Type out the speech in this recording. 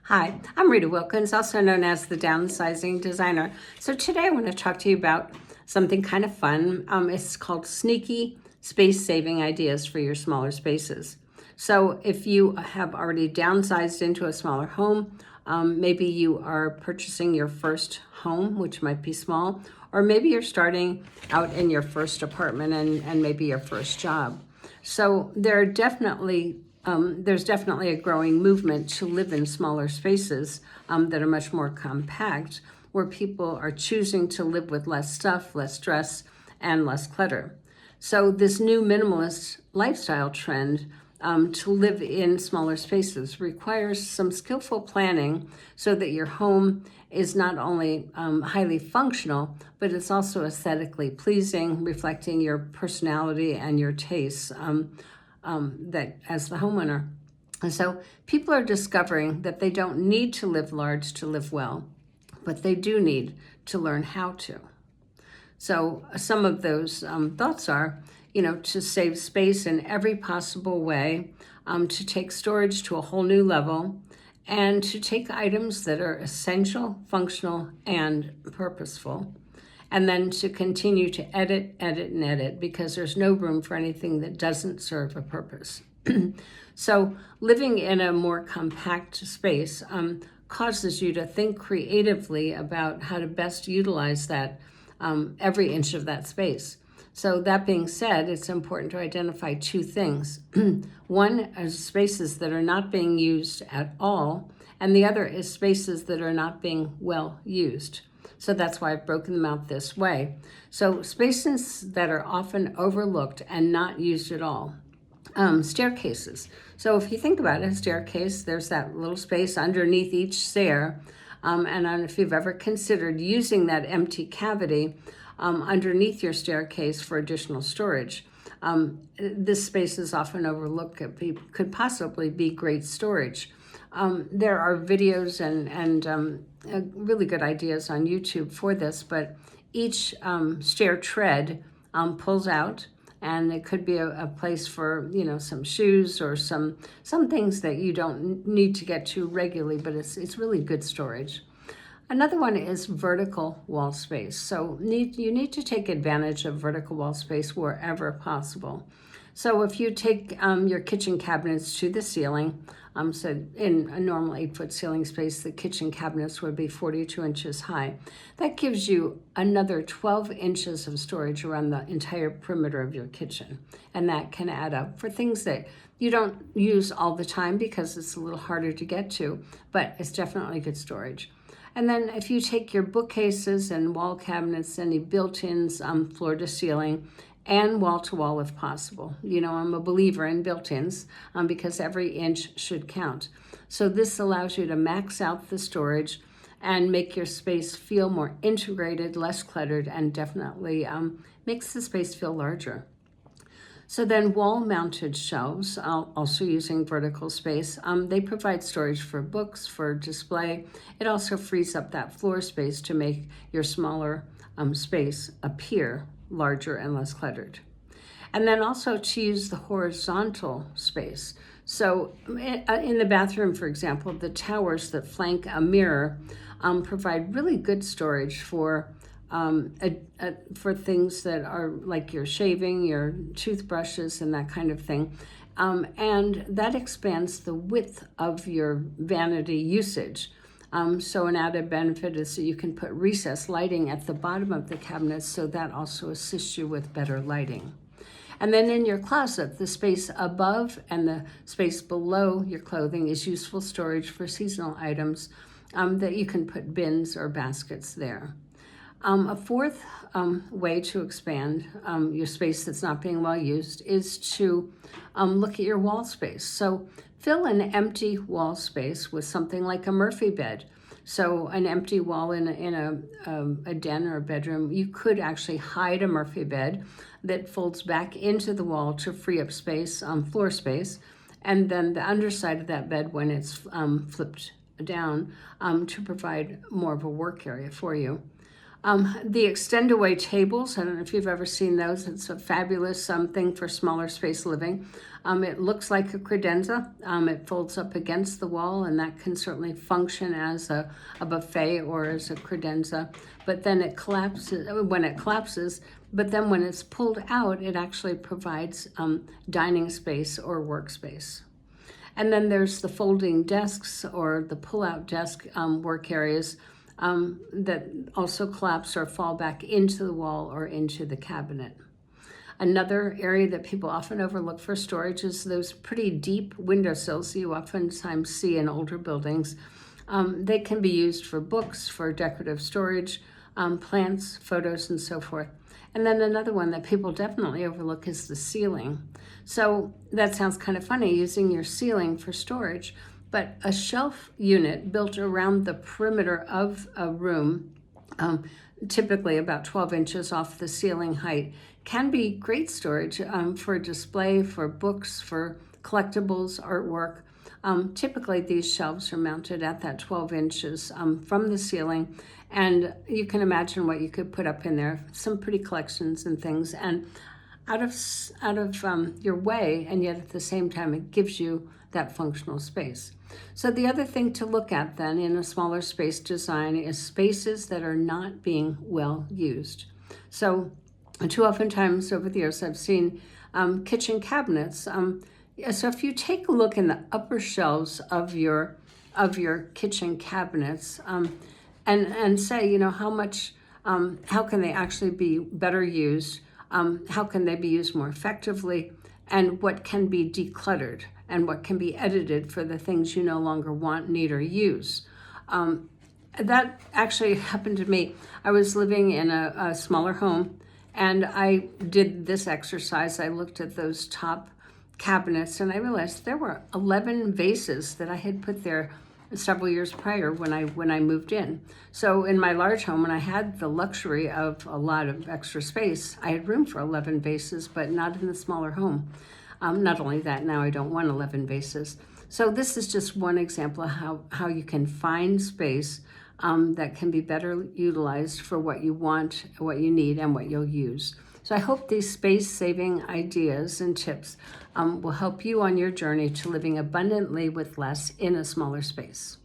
Hi, I'm Rita Wilkins, also known as the Downsizing Designer. So today I want to talk to you about something kind of fun. It's called sneaky space-saving ideas for your smaller spaces. So if you have already downsized into a smaller home, maybe you are purchasing your first home, which might be small, or maybe you're starting out in your first apartment and maybe your first job. So there's definitely a growing movement to live in smaller spaces that are much more compact, where people are choosing to live with less stuff, less stress, and less clutter. So this new minimalist lifestyle trend to live in smaller spaces requires some skillful planning so that your home is not only highly functional, but it's also aesthetically pleasing, reflecting your personality and your tastes that as the homeowner. And so people are discovering that they don't need to live large to live well, but they do need to learn how to. So some of those thoughts are, to save space in every possible way, to take storage to a whole new level, and to take items that are essential, functional, and purposeful, and then to continue to edit, and edit, because there's no room for anything that doesn't serve a purpose. So living in a more compact space causes you to think creatively about how to best utilize that every inch of that space. So that being said, it's important to identify two things. One is spaces that are not being used at all, and the other is spaces that are not being well used. So that's why I've broken them out this way. So spaces that are often overlooked and not used at all. Staircases. So if you think about it, a staircase, there's that little space underneath each stair. And I don't know if you've ever considered using that empty cavity underneath your staircase for additional storage. This space is often overlooked. It could possibly be great storage. There are videos and really good ideas on YouTube for this, but each stair tread pulls out, and it could be a place for some shoes or some things that you don't need to get to regularly, but it's really good storage. Another one is vertical wall space. So you need to take advantage of vertical wall space wherever possible. So if you take your kitchen cabinets to the ceiling, so in a normal 8-foot ceiling space, the kitchen cabinets would be 42 inches high. That gives you another 12 inches of storage around the entire perimeter of your kitchen. And that can add up for things that you don't use all the time because it's a little harder to get to, but it's definitely good storage. And then if you take your bookcases and wall cabinets, any built-ins, floor to ceiling, and wall to wall if possible. I'm a believer in built-ins because every inch should count. So this allows you to max out the storage and make your space feel more integrated, less cluttered, and definitely makes the space feel larger. So then wall-mounted shelves, also using vertical space, they provide storage for books, for display. It also frees up that floor space to make your smaller space appear larger and less cluttered. And then also to use the horizontal space. So in the bathroom, for example, the towers that flank a mirror provide really good storage for things that are like your shaving, your toothbrushes, and that kind of thing. And that expands the width of your vanity usage. So an added benefit is that you can put recessed lighting at the bottom of the cabinets, so that also assists you with better lighting. And then in your closet, the space above and the space below your clothing is useful storage for seasonal items that you can put bins or baskets there. A fourth way to expand your space that's not being well used is to look at your wall space. So fill an empty wall space with something like a Murphy bed. So an empty wall in a den or a bedroom, you could actually hide a Murphy bed that folds back into the wall to free up space, floor space, and then the underside of that bed when it's flipped down to provide more of a work area for you. The extend away tables, I don't know if you've ever seen those. It's a fabulous thing for smaller space living. It looks like a credenza. It folds up against the wall, and that can certainly function as a buffet or as a credenza. But then it collapses when it collapses. But then when it's pulled out, it actually provides dining space or workspace. And then there's the folding desks or the pull-out desk work areas that also collapse or fall back into the wall or into the cabinet. Another area that people often overlook for storage is those pretty deep windowsills you oftentimes see in older buildings. They can be used for books, for decorative storage, plants, photos, and so forth. And then another one that people definitely overlook is the ceiling. So that sounds kind of funny, using your ceiling for storage, but a shelf unit built around the perimeter of a room, typically about 12 inches off the ceiling height, can be great storage for display, for books, for collectibles, artwork. Typically, these shelves are mounted at that 12 inches from the ceiling, and you can imagine what you could put up in there, some pretty collections and things, and out of your way, and yet at the same time, it gives you that functional space. So the other thing to look at then in a smaller space design is spaces that are not being well used. So too oftentimes over the years I've seen kitchen cabinets. So if you take a look in the upper shelves of your kitchen cabinets and say, how much, how can they actually be better used? How can they be used more effectively? And what can be decluttered and what can be edited for the things you no longer want, need, or use. That actually happened to me. I was living in a smaller home, and I did this exercise. I looked at those top cabinets, and I realized there were 11 vases that I had put there several years prior when I moved in. So in my large home, when I had the luxury of a lot of extra space, I had room for 11 vases, but not in the smaller home. Not only that, now I don't want 11 vases. So this is just one example of how you can find space that can be better utilized for what you want, what you need, and what you'll use. So I hope these space-saving ideas and tips will help you on your journey to living abundantly with less in a smaller space.